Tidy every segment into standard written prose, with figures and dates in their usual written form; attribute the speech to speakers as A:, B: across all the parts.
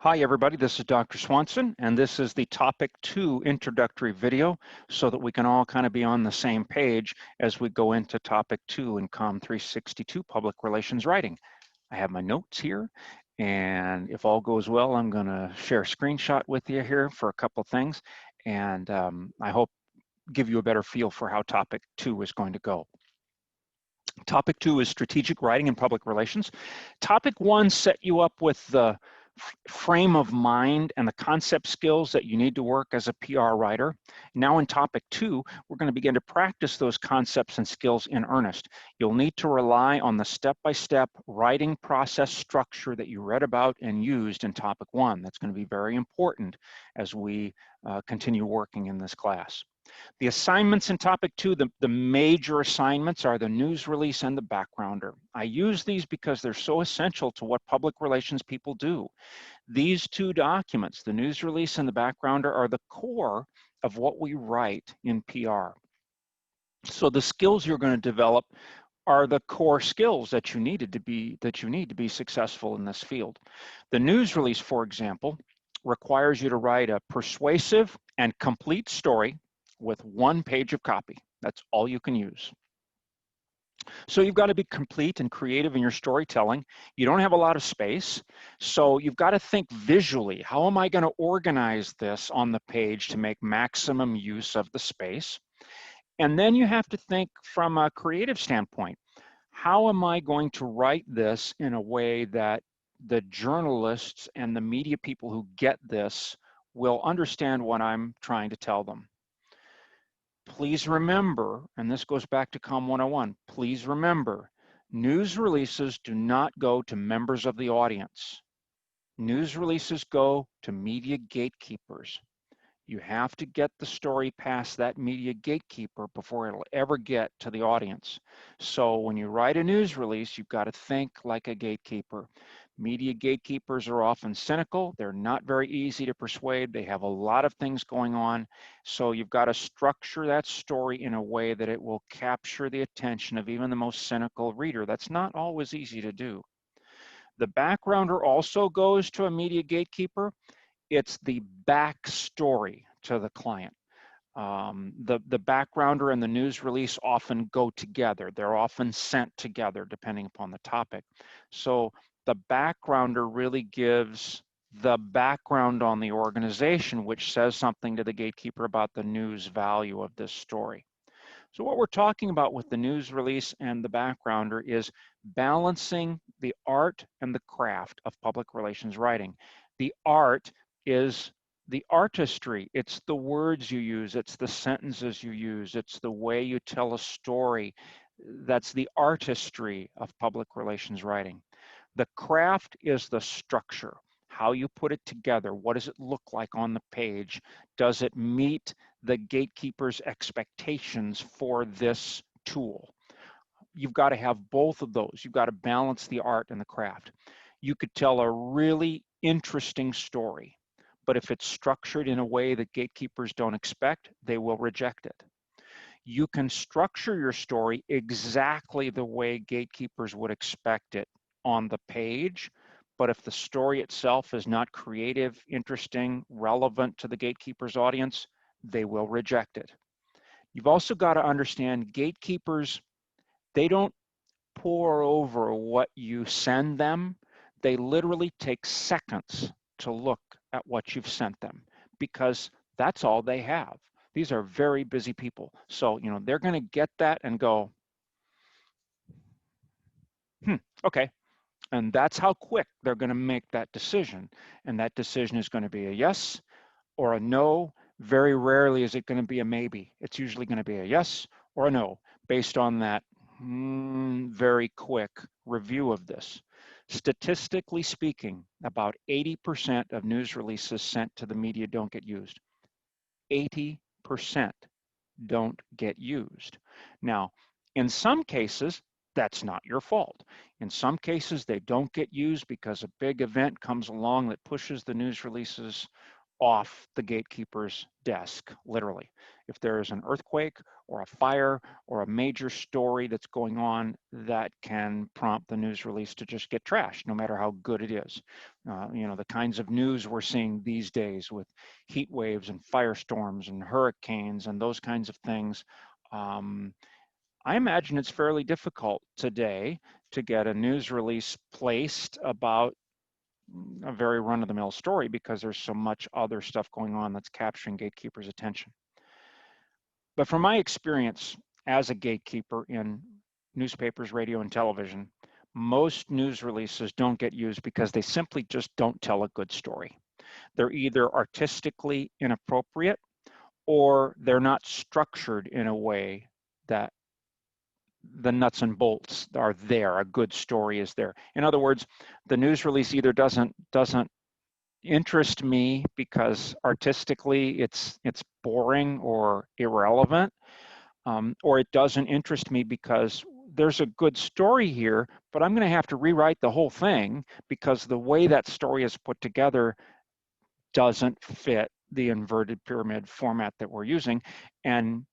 A: Hi everybody, this is Dr. Swanson, and this is the Topic 2 introductory video so that we can all kind of be on the same page as we go into Topic 2 in COMM 362 Public Relations Writing. I have my notes here, and if all goes well, I'm going to share a screenshot with you here for a couple of things, and I hope give you a better feel for how Topic 2 is going to go. Topic 2 is strategic writing and public relations. Topic 1 set you up with the frame of mind and the concept skills that you need to work as a PR writer. Now in Topic 2, we're going to begin to practice those concepts and skills in earnest. You'll need to rely on the step-by-step writing process structure that you read about and used in Topic 1. That's going to be very important as we continue working in this class. The assignments in Topic 2, the major assignments are the news release and the backgrounder. I use these because they're so essential to what public relations people do. These two documents, the news release and the backgrounder, are the core of what we write in PR. So the skills you're going to develop are the core skills that you need to be successful in this field. The news release, for example, requires you to write a persuasive and complete story with 1 page of copy. That's all you can use. So you've got to be complete and creative in your storytelling. You don't have a lot of space, so you've got to think visually. How am I going to organize this on the page to make maximum use of the space? And then you have to think from a creative standpoint. How am I going to write this in a way that the journalists and the media people who get this will understand what I'm trying to tell them? Please remember, and this goes back to COMM 101, please remember, news releases do not go to members of the audience. News releases go to media gatekeepers. You have to get the story past that media gatekeeper before it'll ever get to the audience. So when you write a news release, you've got to think like a gatekeeper. Media gatekeepers are often cynical. They're not very easy to persuade. They have a lot of things going on. So you've got to structure that story in a way that it will capture the attention of even the most cynical reader. That's not always easy to do. The backgrounder also goes to a media gatekeeper. It's the backstory to the client. The backgrounder and the news release often go together. They're often sent together depending upon the topic. So the backgrounder really gives the background on the organization, which says something to the gatekeeper about the news value of this story. So what we're talking about with the news release and the backgrounder is balancing the art and the craft of public relations writing. The art is the artistry. It's the words you use. It's the sentences you use. It's the way you tell a story. That's the artistry of public relations writing. The craft is the structure, how you put it together. What does it look like on the page? Does it meet the gatekeeper's expectations for this tool? You've got to have both of those. You've got to balance the art and the craft. You could tell a really interesting story, but if it's structured in a way that gatekeepers don't expect, they will reject it. You can structure your story exactly the way gatekeepers would expect it on the page, but if the story itself is not creative, interesting, relevant to the gatekeeper's audience, they will reject it. You've also got to understand gatekeepers, they don't pore over what you send them. They literally take seconds to look at what you've sent them because that's all they have. These are very busy people. So, they're going to get that and go, okay. And that's how quick they're going to make that decision. And that decision is going to be a yes or a no. Very rarely is it going to be a maybe. It's usually going to be a yes or a no based on that very quick review of this. Statistically speaking, about 80% of news releases sent to the media don't get used. 80% don't get used. Now, in some cases, that's not your fault. In some cases, they don't get used because a big event comes along that pushes the news releases off the gatekeeper's desk, literally. if there is an earthquake or a fire or a major story that's going on that can prompt the news release to just get trashed, no matter how good it is. You know, the kinds of news we're seeing these days with heat waves and firestorms and hurricanes and those kinds of things. I imagine it's fairly difficult today to get a news release placed about a very run-of-the-mill story because there's so much other stuff going on that's capturing gatekeepers' attention. But from my experience as a gatekeeper in newspapers, radio, and television, most news releases don't get used because they simply just don't tell a good story. They're either artistically inappropriate or they're not structured in a way that the nuts and bolts are there, a good story is there. In other words, the news release either doesn't interest me because artistically it's boring or irrelevant, or it doesn't interest me because there's a good story here, but I'm going to have to rewrite the whole thing because the way that story is put together doesn't fit the inverted pyramid format that we're using. And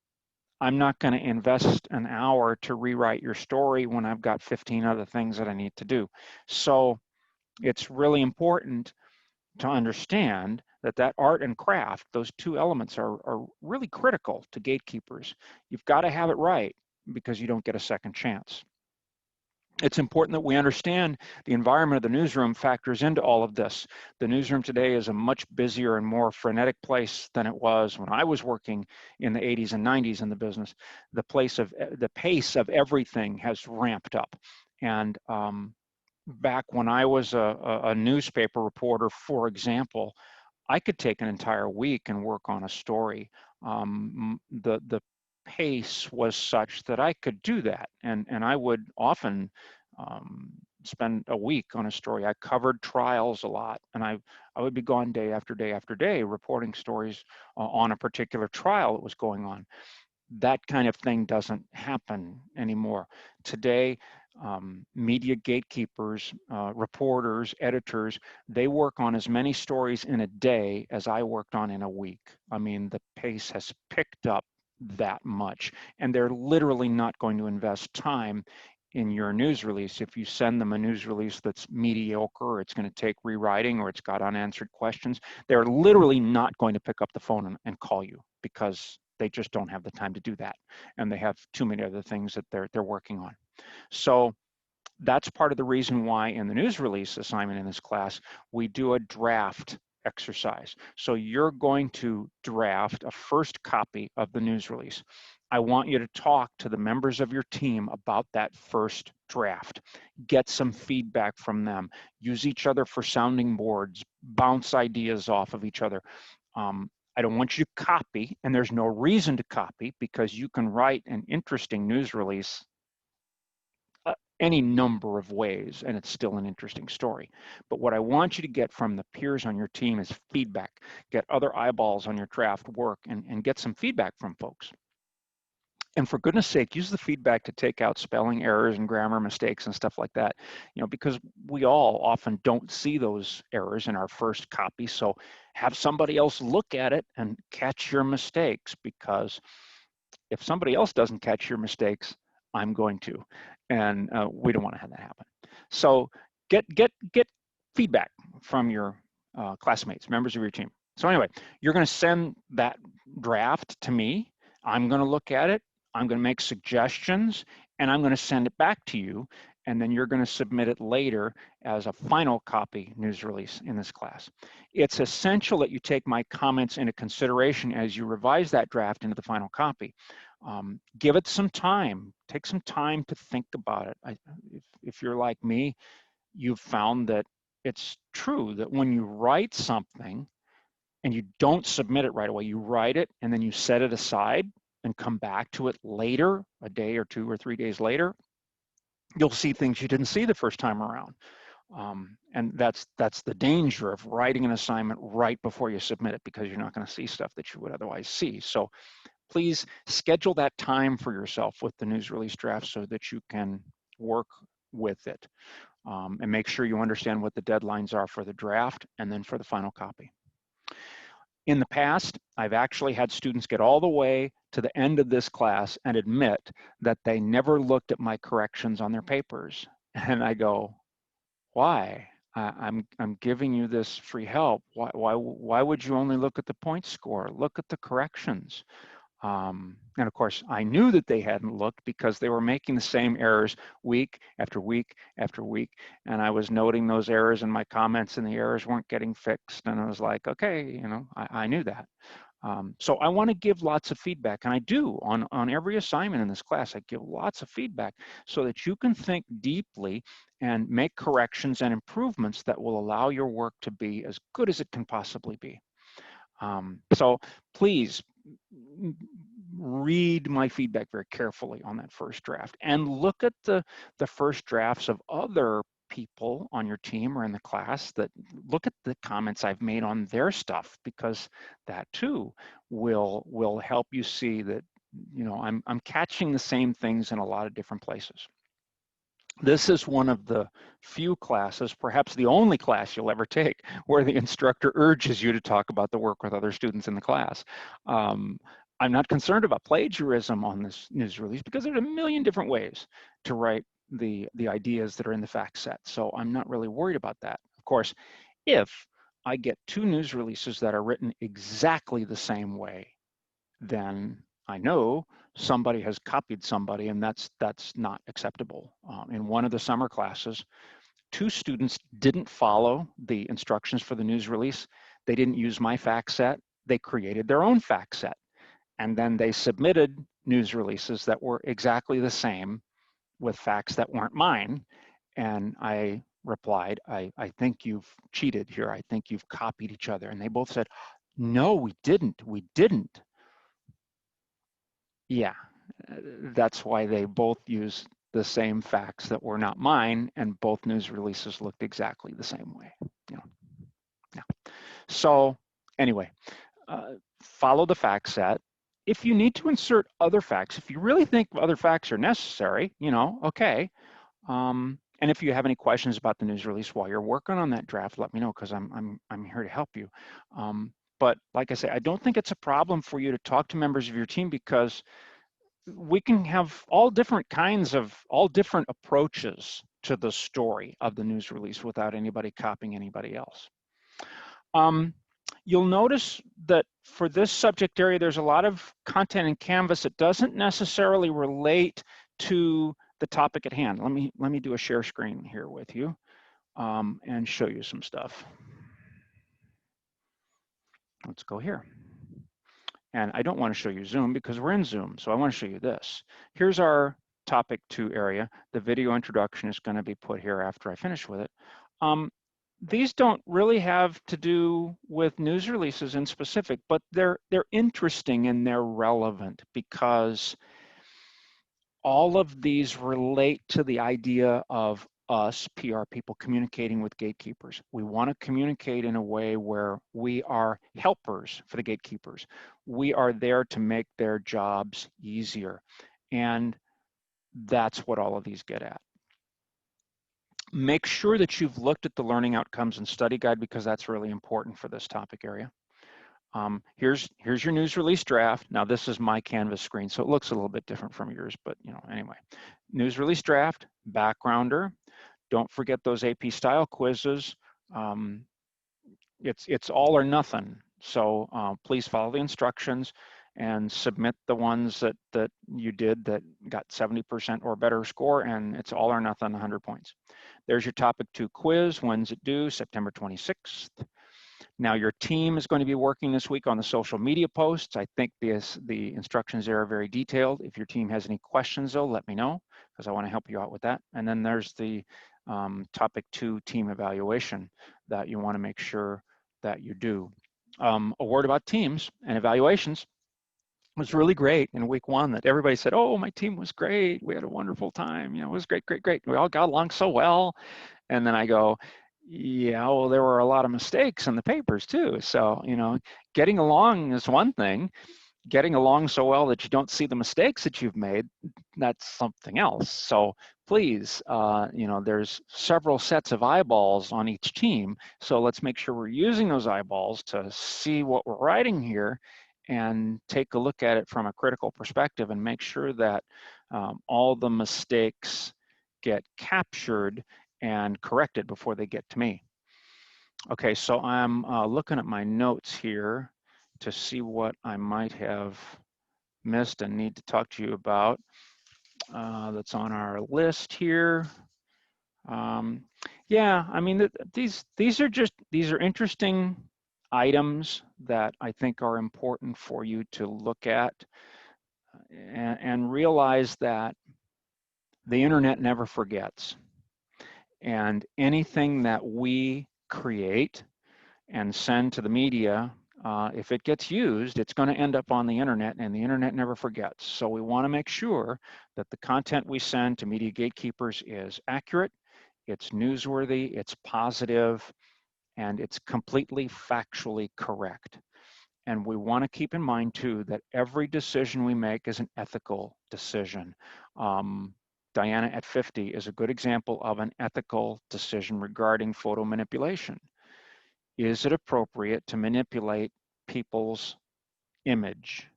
A: I'm not going to invest an hour to rewrite your story when I've got 15 other things that I need to do. So it's really important to understand that that art and craft, those two elements are really critical to gatekeepers. You've got to have it right because you don't get a second chance. It's important that we understand the environment of the newsroom factors into all of this. The newsroom today is a much busier and more frenetic place than it was when I was working in the 80s and 90s in the business. The pace of everything has ramped up. And back when I was a newspaper reporter, for example, I could take an entire week and work on a story. The pace was such that I could do that, and I would often spend a week on a story. I covered trials a lot, and I would be gone day after day after day reporting stories on a particular trial that was going on. That kind of thing doesn't happen anymore. Today, media gatekeepers, reporters, editors, they work on as many stories in a day as I worked on in a week. I mean, the pace has picked up that much, and they're literally not going to invest time in your news release. If you send them a news release that's mediocre, or it's going to take rewriting, or it's got unanswered questions, they're literally not going to pick up the phone and call you because they just don't have the time to do that, and they have too many other things that they're working on. So that's part of the reason why in the news release assignment in this class, we do a draft exercise. So you're going to draft a first copy of the news release. I want you to talk to the members of your team about that first draft. Get some feedback from them. Use each other for sounding boards. Bounce ideas off of each other. I don't want you to copy, and there's no reason to copy because you can write an interesting news release any number of ways, and it's still an interesting story. But what I want you to get from the peers on your team is feedback. Get other eyeballs on your draft work and get some feedback from folks. And for goodness sake, use the feedback to take out spelling errors and grammar mistakes and stuff like that, you know, because we all often don't see those errors in our first copy. So have somebody else look at it and catch your mistakes, because if somebody else doesn't catch your mistakes, I'm going to, and we don't want to have that happen. So get feedback from your classmates, members of your team. So anyway, you're going to send that draft to me. I'm going to look at it. I'm going to make suggestions, and I'm going to send it back to you, and then you're going to submit it later as a final copy news release in this class. It's essential that you take my comments into consideration as you revise that draft into the final copy. Give it some time. Take some time to think about it. If you're like me, you've found that it's true that when you write something and you don't submit it right away, you write it and then you set it aside and come back to it later, a day or 2 or 3 days later, you'll see things you didn't see the first time around. And that's the danger of writing an assignment right before you submit it, because you're not going to see stuff that you would otherwise see. So please schedule that time for yourself with the news release draft so that you can work with it, and make sure you understand what the deadlines are for the draft and then for the final copy. In the past, I've actually had students get all the way to the end of this class and admit that they never looked at my corrections on their papers. And I go, why? I'm giving you this free help. Why would you only look at the point score? Look at the corrections. And of course, I knew that they hadn't looked because they were making the same errors week after week after week. And I was noting those errors in my comments and the errors weren't getting fixed. And I was like, okay, you know, I knew that. So I want to give lots of feedback, and I do on every assignment in this class. I give lots of feedback so that you can think deeply and make corrections and improvements that will allow your work to be as good as it can possibly be. So please read my feedback very carefully on that first draft and look at the first drafts of other people on your team or in the class. That look at the comments I've made on their stuff, because that too will help you see that, you know, I'm catching the same things in a lot of different places. This is one of the few classes, perhaps the only class you'll ever take, where the instructor urges you to talk about the work with other students in the class. I'm not concerned about plagiarism on this news release because there's a million different ways to write the ideas that are in the fact set. So I'm not really worried about that. Of course, if I get two news releases that are written exactly the same way, then I know somebody has copied somebody, and that's not acceptable. In one of the summer classes, two students didn't follow the instructions for the news release. They didn't use my fact set. They created their own fact set. And then they submitted news releases that were exactly the same with facts that weren't mine. And I replied, I think you've cheated here. I think you've copied each other. And they both said, no, we didn't. We didn't. Yeah, that's why they both used the same facts that were not mine, and both news releases looked exactly the same way. You know, yeah. So anyway, follow the fact set. If you need to insert other facts, if you really think other facts are necessary, you know, okay. And if you have any questions about the news release while you're working on that draft, let me know, because I'm here to help you. But like I say, I don't think it's a problem for you to talk to members of your team, because we can have all different approaches to the story of the news release without anybody copying anybody else. You'll notice that for this subject area, there's a lot of content in Canvas that doesn't necessarily relate to the topic at hand. Let me do a share screen here with you and show you some stuff. Let's go here. And I don't want to show you Zoom because we're in Zoom, so I want to show you this. Here's our topic 2 area. The video introduction is going to be put here after I finish with it. These don't really have to do with news releases in specific, but they're interesting and they're relevant because all of these relate to the idea of us, PR people, communicating with gatekeepers. We want to communicate in a way where we are helpers for the gatekeepers. We are there to make their jobs easier. And that's what all of these get at. Make sure that you've looked at the learning outcomes and study guide, because that's really important for this topic area. Here's your news release draft. Now this is my Canvas screen, so it looks a little bit different from yours, but you know, anyway. News release draft, backgrounder. Don't forget those AP style quizzes. It's all or nothing. So please follow the instructions and submit the ones that you did that got 70% or better score, and it's all or nothing, 100 points. There's your topic 2 quiz. When's it due? September 26th. Now your team is going to be working this week on the social media posts. I think the instructions there are very detailed. If your team has any questions though, let me know, because I want to help you out with that. And then there's the topic 2 team evaluation that you want to make sure that you do. A word about teams and evaluations. It was really great in week 1 that everybody said, oh, my team was great. We had a wonderful time. You know, it was great, great, great. We all got along so well. And then I go, yeah, well, there were a lot of mistakes in the papers too. So, you know, getting along is one thing. getting along so well that you don't see the mistakes that you've made, that's something else. So please, you know, there's several sets of eyeballs on each team. So let's make sure we're using those eyeballs to see what we're writing here and take a look at it from a critical perspective and make sure that all the mistakes get captured and corrected before they get to me. Okay, so I'm looking at my notes here to see what I might have missed and need to talk to you about that's on our list here. Yeah, I mean, these are interesting items that I think are important for you to look at and realize that the internet never forgets. And anything that we create and send to the media, if it gets used, it's going to end up on the internet, and the internet never forgets. So we want to make sure that the content we send to media gatekeepers is accurate, it's newsworthy, it's positive, and it's completely factually correct. And we want to keep in mind too that every decision we make is an ethical decision. Diana at 50 is a good example of an ethical decision regarding photo manipulation. Is it appropriate to manipulate people's image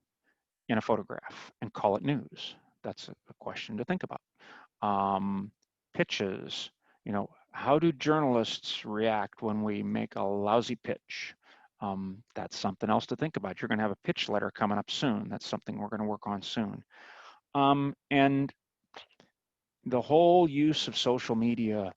A: in a photograph and call it news? That's a question to think about. Pitches, you know, how do journalists react when we make a lousy pitch? That's something else to think about. You're going to have a pitch letter coming up soon. That's something we're going to work on soon. And the whole use of social media,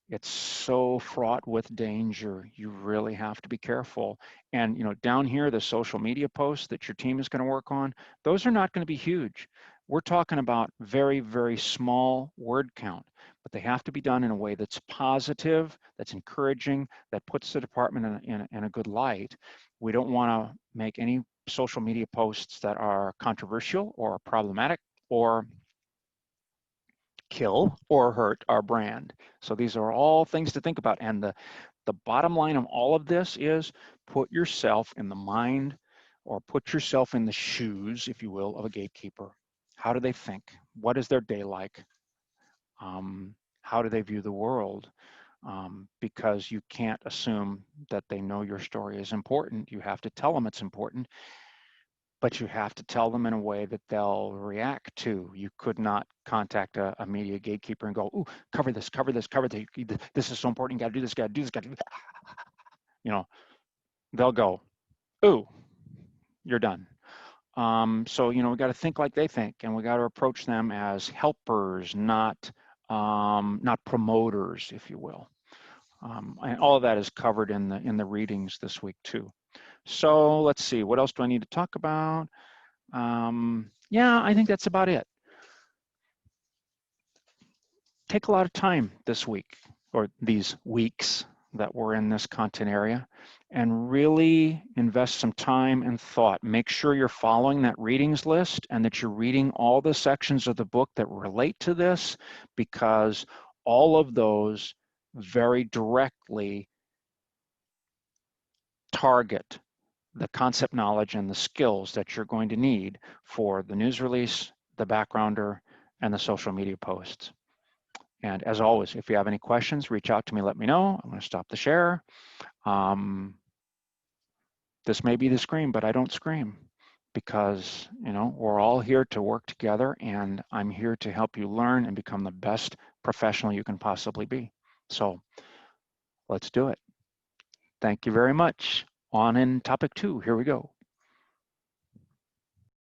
A: it's so fraught with danger. You really have to be careful. And, you know, down here, the social media posts that your team is going to work on, those are not going to be huge. We're talking about very, very small word count, but they have to be done in a way that's positive, that's encouraging, that puts the department in a good light. We don't want to make any social media posts that are controversial or problematic or kill or hurt our brand. So these are all things to think about. And the bottom line of all of this is put yourself in the mind or put yourself in the shoes, if you will, of a gatekeeper. How do they think? What is their day like? How do they view the world? Because you can't assume that they know your story is important. You have to tell them it's important, but you have to tell them in a way that they'll react to. You could not contact a media gatekeeper and go, ooh, cover this, cover this, cover this. This is so important. You got to do this, got to do this, got to do that. You know, they'll go, ooh, you're done. So, you know, we got to think like they think, and we got to approach them as helpers, not promoters, if you will. And all of that is covered in the readings this week too. So let's see, what else do I need to talk about? Yeah, I think that's about it. Take a lot of time this week or these weeks that we're in this content area and really invest some time and thought. Make sure you're following that readings list and that you're reading all the sections of the book that relate to this, because all of those very directly target the concept knowledge and the skills that you're going to need for the news release, the backgrounder, and the social media posts. And as always, if you have any questions, reach out to me, let me know. I'm going to stop the share. This may be the scream, but I don't scream because, you know, we're all here to work together, and I'm here to help you learn and become the best professional you can possibly be. So let's do it. Thank you very much. On in topic 2, here we go.